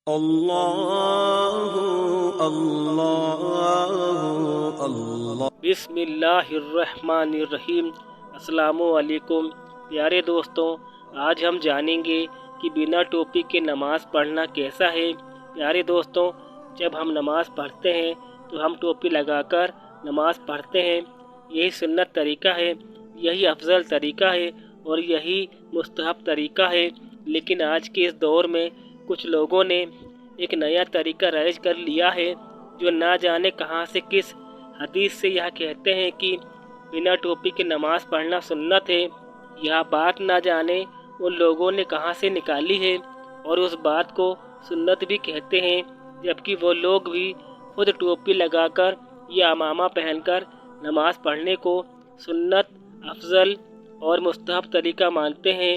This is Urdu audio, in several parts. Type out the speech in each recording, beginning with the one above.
اللہ اللہ اللہ۔ بسم اللہ الرحمن الرحیم۔ السلام علیکم پیارے دوستوں، آج ہم جانیں گے کہ بنا ٹوپی کے نماز پڑھنا کیسا ہے۔ پیارے دوستوں، جب ہم نماز پڑھتے ہیں تو ہم ٹوپی لگا کر نماز پڑھتے ہیں۔ یہی سنت طریقہ ہے، یہی افضل طریقہ ہے اور یہی مستحب طریقہ ہے۔ لیکن آج کے اس دور میں کچھ لوگوں نے ایک نیا طریقہ رائج کر لیا ہے، جو نہ جانے کہاں سے کس حدیث سے یہ کہتے ہیں کہ بنا ٹوپی کے نماز پڑھنا سنت ہے۔ یہ بات نہ جانے ان لوگوں نے کہاں سے نکالی ہے اور اس بات کو سنت بھی کہتے ہیں، جبکہ وہ لوگ بھی خود ٹوپی لگا کر یا عمامہ پہن کر نماز پڑھنے کو سنت، افضل اور مستحب طریقہ مانتے ہیں۔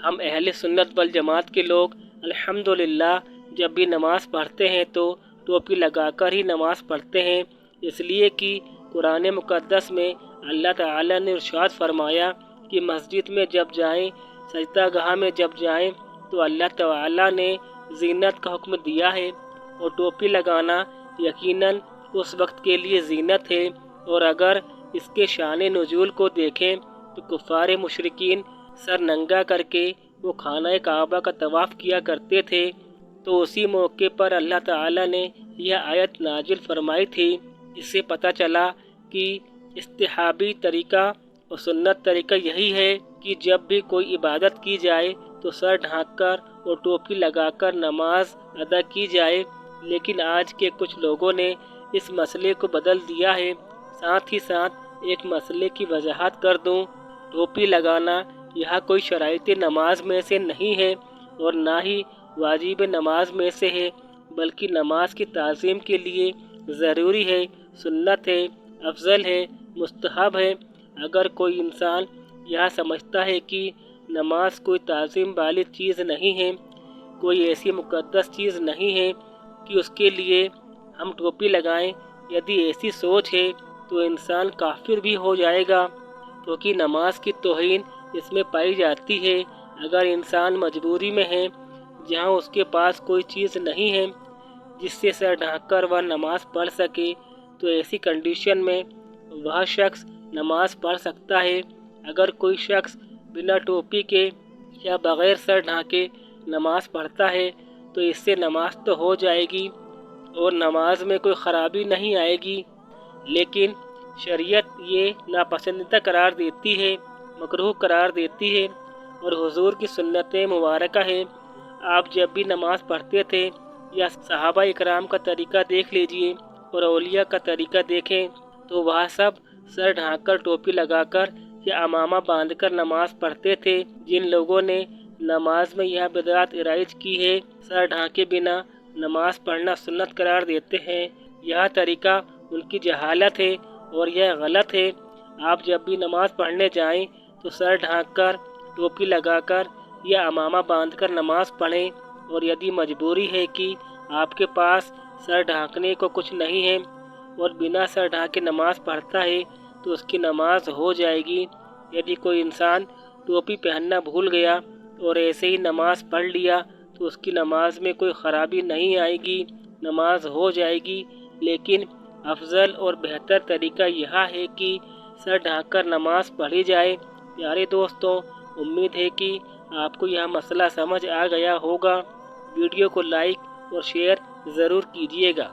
ہم اہل سنت والجماعت کے لوگ الحمدللہ جب بھی نماز پڑھتے ہیں تو ٹوپی لگا کر ہی نماز پڑھتے ہیں، اس لیے کہ قرآن مقدس میں اللہ تعالیٰ نے ارشاد فرمایا کہ مسجد میں جب جائیں، سجدہ گاہ میں جب جائیں تو اللہ تعالیٰ نے زینت کا حکم دیا ہے، اور ٹوپی لگانا یقیناً اس وقت کے لیے زینت ہے۔ اور اگر اس کے شان نزول کو دیکھیں تو کفار مشرکین سر ننگا کر کے وہ خانہ کعبہ کا طواف کیا کرتے تھے، تو اسی موقع پر اللہ تعالیٰ نے یہ آیت نازل فرمائی تھی۔ اس سے پتہ چلا کہ استحابی طریقہ اور سنت طریقہ یہی ہے کہ جب بھی کوئی عبادت کی جائے تو سر ڈھانک کر اور ٹوپی لگا کر نماز ادا کی جائے۔ لیکن آج کے کچھ لوگوں نے اس مسئلے کو بدل دیا ہے۔ ساتھ ہی ساتھ ایک مسئلے کی وضاحت کر دوں، ٹوپی لگانا یہاں کوئی شرائط نماز میں سے نہیں ہے اور نہ ہی واجب نماز میں سے ہے، بلکہ نماز کی تعظیم کے لیے ضروری ہے، سنت ہے، افضل ہے، مستحب ہے۔ اگر کوئی انسان یہ سمجھتا ہے کہ نماز کوئی تعظیم والی چیز نہیں ہے، کوئی ایسی مقدس چیز نہیں ہے کہ اس کے لیے ہم ٹوپی لگائیں، یدی ایسی سوچ ہے تو انسان کافر بھی ہو جائے گا، کیونکہ نماز کی توہین اس میں پائی جاتی ہے۔ اگر انسان مجبوری میں ہے، جہاں اس کے پاس کوئی چیز نہیں ہے جس سے سر ڈھانک کر وہ نماز پڑھ سکے، تو ایسی کنڈیشن میں وہ شخص نماز پڑھ سکتا ہے۔ اگر کوئی شخص بنا ٹوپی کے یا بغیر سر ڈھانکے نماز پڑھتا ہے تو اس سے نماز تو ہو جائے گی اور نماز میں کوئی خرابی نہیں آئے گی، لیکن شریعت یہ ناپسندیدہ قرار دیتی ہے، مکروہ قرار دیتی ہے اور حضور کی سنت مبارکہ ہے۔ آپ جب بھی نماز پڑھتے تھے یا صحابہ اکرام کا طریقہ دیکھ لیجئے اور اولیاء کا طریقہ دیکھیں تو وہ سب سر ڈھانک کر، ٹوپی لگا کر یا عمامہ باندھ کر نماز پڑھتے تھے۔ جن لوگوں نے نماز میں یہ بدعت رائج کی ہے، سر ڈھانکے بنا نماز پڑھنا سنت قرار دیتے ہیں، یہ طریقہ ان کی جہالت ہے اور یہ غلط ہے۔ آپ جب بھی نماز پڑھنے جائیں تو سر ڈھانک کر، ٹوپی لگا کر یا عمامہ باندھ کر نماز پڑھیں، اور یدی مجبوری ہے کہ آپ کے پاس سر ڈھانکنے کو کچھ نہیں ہے اور بنا سر ڈھانکے نماز پڑھتا ہے تو اس کی نماز ہو جائے گی۔ یدی کوئی انسان ٹوپی پہننا بھول گیا اور ایسے ہی نماز پڑھ لیا تو اس کی نماز میں کوئی خرابی نہیں آئے گی، نماز ہو جائے گی۔ لیکن افضل اور بہتر طریقہ یہ ہے کہ سر ڈھانک کر نماز پڑھی جائے۔ پیارے دوستوں، امید ہے کہ آپ کو یہ مسئلہ سمجھ آ گیا ہوگا۔ ویڈیو کو لائک اور شیئر ضرور کیجیے گا۔